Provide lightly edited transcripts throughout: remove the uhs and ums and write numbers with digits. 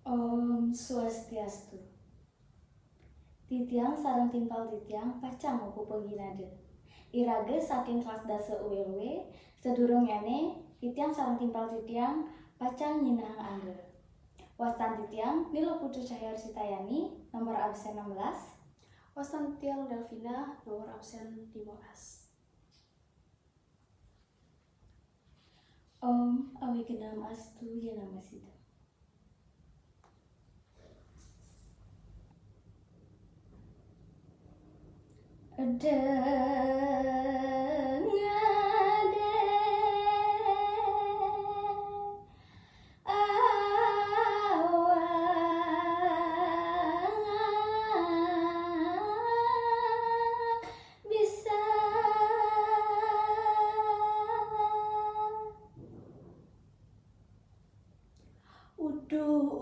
Om Swastiastu. Titiang sareng timpal titiang pacang muku pengginade. Irage saking kelas dase ULW, sedurung ene titiang sareng timpal titiang pacang nyinahang angge. Wastan titiang Nilo Putri Cahya Sitayani, nomor absen 16. Wastan titiang Delvina, nomor absen 15. Om Awigenam Astu Yenamasida.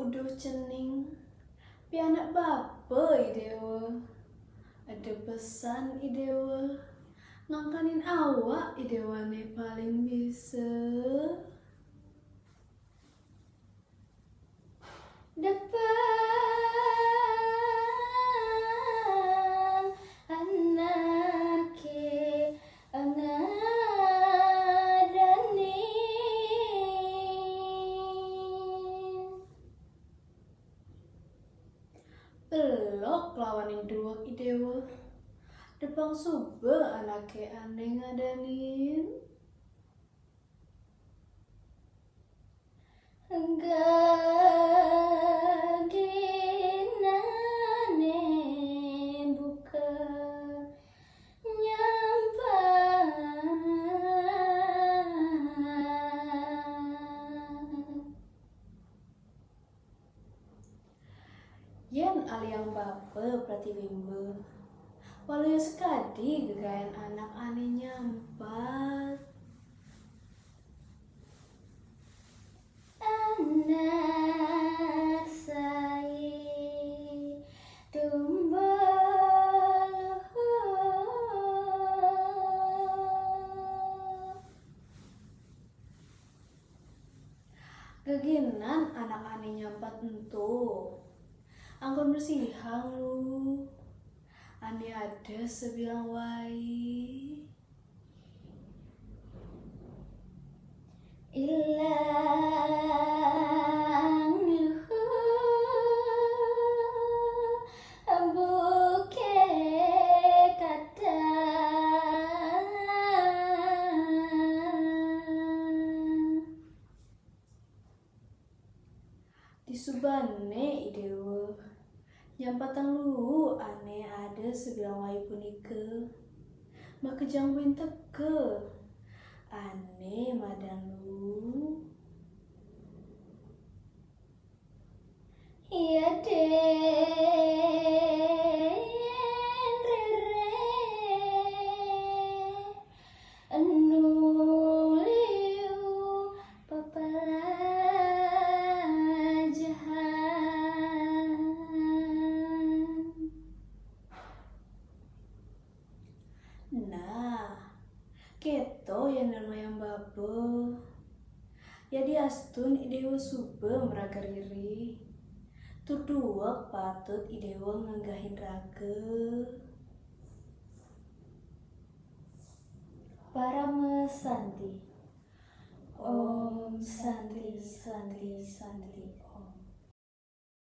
Uduh cening, pianak bapa idewa. Ada pesan idewa, ngangkanin awak idewane paling bisa. Depan anake angadanin Pelok lawanin dua idewa, depang suba anake ane ngadanin. Gaginane buka nyampan. Yen aliang bapa pratibimba, walau sekadi gegayan anak ane nyampat. Anak sai tumbal Geginan anak ane nyampat entu, anggon bersihang lu, ane ada sebilang wai. ilang buke kata Disubane idewa, nyampatan lu ane ada sebilang wai punika. Makejang buin teke, ane madan lu. iya den rere anu liu pepelajahan. Nah, keto yang yang bapa. Jadi astun idewa suba meragariri. Tudua patut idewa nganggahin raga. Paramesanti. Om Santi Santi Santi.